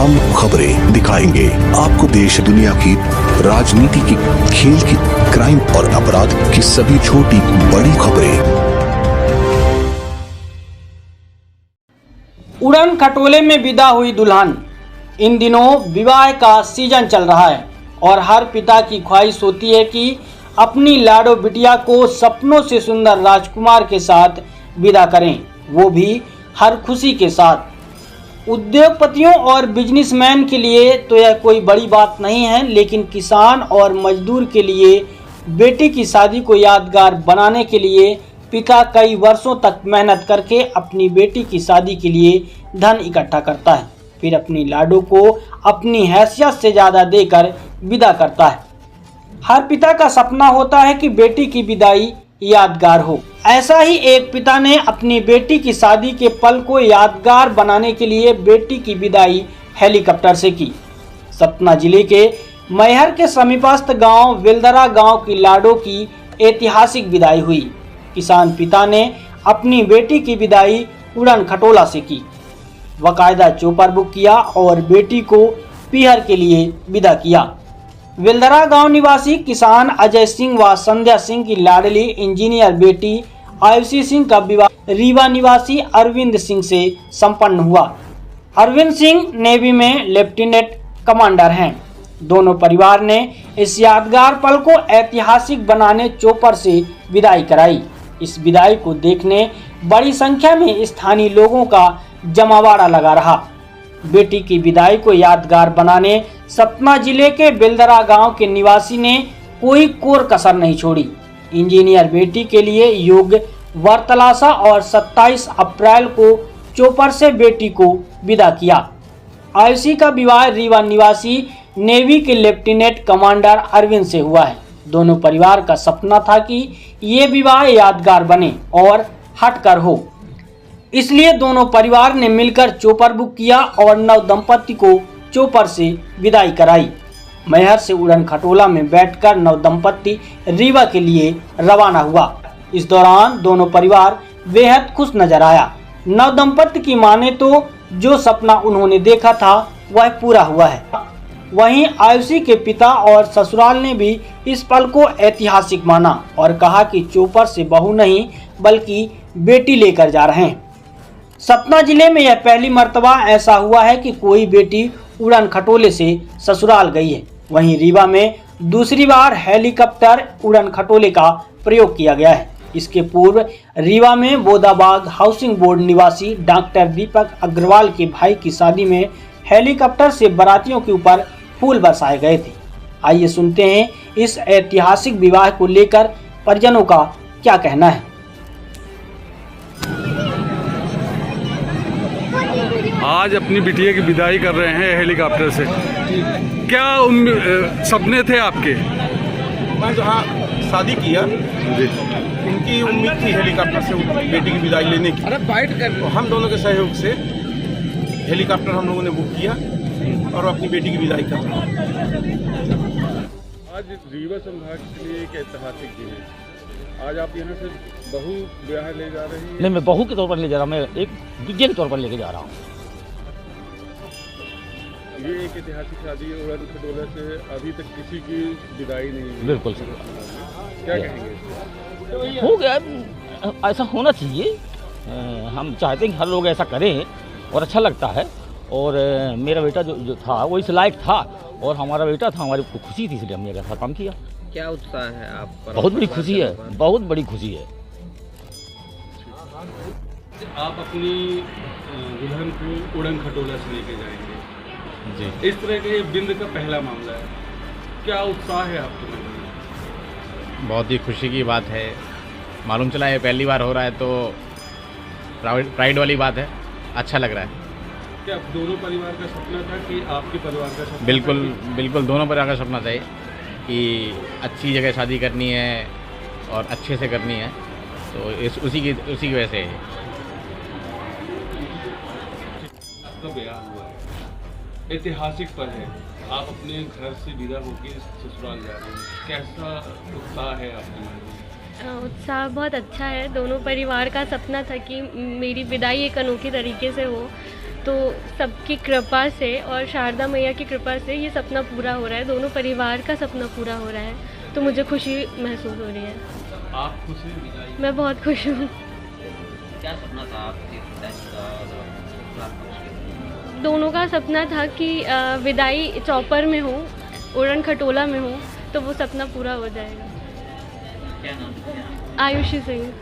तमाम खबरें दिखाएंगे आपको देश दुनिया की राजनीति की, खेल की, क्राइम और अपराध की सभी छोटी बड़ी खबरें। उड़न खटोले में विदा हुई दुल्हन। इन दिनों विवाह का सीजन चल रहा है और हर पिता की ख्वाहिश होती है कि अपनी लाडो बिटिया को सपनों से सुंदर राजकुमार के साथ विदा करें, वो भी हर खुशी के साथ। उद्योगपतियों और बिजनेसमैन के लिए तो यह कोई बड़ी बात नहीं है, लेकिन किसान और मजदूर के लिए बेटी की शादी को यादगार बनाने के लिए पिता कई वर्षों तक मेहनत करके अपनी बेटी की शादी के लिए धन इकट्ठा करता है, फिर अपनी लाडो को अपनी हैसियत से ज़्यादा देकर विदा करता है। हर पिता का सपना होता है कि बेटी की विदाई यादगार हो। ऐसा ही एक पिता ने अपनी बेटी की शादी के पल को यादगार बनाने के लिए बेटी की विदाई हेलीकॉप्टर से की। सतना जिले के मैहर के समीपस्थ गांव वेलदरा गांव की लाडो की ऐतिहासिक विदाई हुई। किसान पिता ने अपनी बेटी की विदाई उड़न खटोला से की, बाकायदा चोपर बुक किया और बेटी को पीहर के लिए विदा किया। वेलदरा गांव निवासी किसान अजय सिंह व संध्या सिंह की लाडली इंजीनियर बेटी आयुषी सिंह का विवाह रीवा निवासी अरविंद सिंह से संपन्न हुआ। अरविंद सिंह नेवी में लेफ्टिनेंट कमांडर हैं। दोनों परिवार ने इस यादगार पल को ऐतिहासिक बनाने चोपर से विदाई कराई। इस विदाई को देखने बड़ी संख्या में स्थानीय लोगों का जमावड़ा लगा रहा। बेटी की विदाई को यादगार बनाने सतना जिले के बेलदरा गांव के निवासी ने कोई कोर कसर नहीं छोड़ी। इंजीनियर बेटी के लिए योग्य वर तलाशा और 27 अप्रैल को चोपर से बेटी को विदा किया। आयुषी का विवाह रीवा निवासी नेवी के लेफ्टिनेंट कमांडर अरविंद से हुआ है। दोनों परिवार का सपना था कि ये विवाह यादगार बने और हटकर हो, इसलिए दोनों परिवार ने मिलकर चोपर बुक किया और नव दंपति को चोपर से विदाई कराई। मैहर से उड़न खटोला में बैठकर नव दंपति रीवा के लिए रवाना हुआ। इस दौरान दोनों परिवार बेहद खुश नजर आया। नव दंपति की माने तो जो सपना उन्होंने देखा था वह पूरा हुआ है। वहीं आयुषी के पिता और ससुराल ने भी इस पल को ऐतिहासिक माना और कहा कि चोपर से बहू नहीं बल्कि बेटी लेकर जा रहे हैं। सतना जिले में यह पहली मर्तबा ऐसा हुआ है कि कोई बेटी उड़न खटोले से ससुराल गई है। वहीं रीवा में दूसरी बार हेलीकॉप्टर उड़न खटोले का प्रयोग किया गया है। इसके पूर्व रीवा में बोदाबाग हाउसिंग बोर्ड निवासी डॉक्टर दीपक अग्रवाल के भाई की शादी में हेलीकॉप्टर से बारातियों के ऊपर फूल बरसाए गए थे। आइए सुनते हैं इस ऐतिहासिक विवाह को लेकर परिजनों का क्या कहना है। आज अपनी बिटिया की विदाई कर रहे हैं हेलीकॉप्टर से। क्या सपने थे आपके? मैं जहाँ शादी किया जी, उनकी उम्मीद थी हेलीकॉप्टर से बेटी की विदाई लेने की। तो हम दोनों के सहयोग से हेलीकॉप्टर हम लोगों ने बुक किया और अपनी बेटी की विदाई कर रहे हैं। आज रीवा संभाग के लिए एक ऐतिहासिक दिन है। आज आप यहाँ से बहू ब्याह ले जा रही हैं? नहीं, मैं बहू के तौर पर ले जा रहा हूँ, मैं एक दूजे के तौर पर लेके जा रहा हूँ। ये एक ऐतिहासिक शादी है उड़न खटोला से, अभी तक किसी की विदाई नहीं हुई। बिल्कुल सही। क्या कहेंगे? हो गया, ऐसा होना चाहिए। हम चाहते हैं कि हर लोग ऐसा करें और अच्छा लगता है। और मेरा बेटा जो था वो इस लायक था और हमारा बेटा था, हमारी खुशी थी, इसलिए हमने ऐसा काम किया। क्या उत्साह है आप पर? बहुत बड़ी खुशी है, बहुत बड़ी खुशी है। आप अपनी दुल्हन को उड़न खटोला से लेके जाएंगे जी, इस तरह के बिंद का पहला मामला है, क्या उत्साह है आपके मन में? बहुत ही खुशी की बात है। मालूम चला है पहली बार हो रहा है तो प्राइड वाली बात है, अच्छा लग रहा है। क्या दोनों परिवार का सपना था कि आपके परिवार का सपना? बिल्कुल बिल्कुल, दोनों परिवार का सपना था कि अच्छी जगह शादी करनी है और अच्छे से करनी है, तो उसी की वजह से आपका ब्याह हुआ है, ऐतिहासिक पल है, आप अपने घर से विदा होकर ससुराल जा रहे हैं, कैसा उत्साह है आपके मन में? उत्साह बहुत अच्छा है। दोनों परिवार का सपना था कि मेरी विदाई एक अनोखे तरीके से हो, तो सबकी कृपा से और शारदा मैया की कृपा से ये सपना पूरा हो रहा है, दोनों परिवार का सपना पूरा हो रहा है, तो मुझे खुशी महसूस हो रही है। आप खुश हैं? मैं बहुत खुश हूँ। क्या सपना था आपके पिताजी का और दोनों का सपना था कि विदाई चौपर में हो, उड़न खटोला में हो, तो वो सपना पूरा हो जाएगा। क्या नाम है? आयुषी सिंह।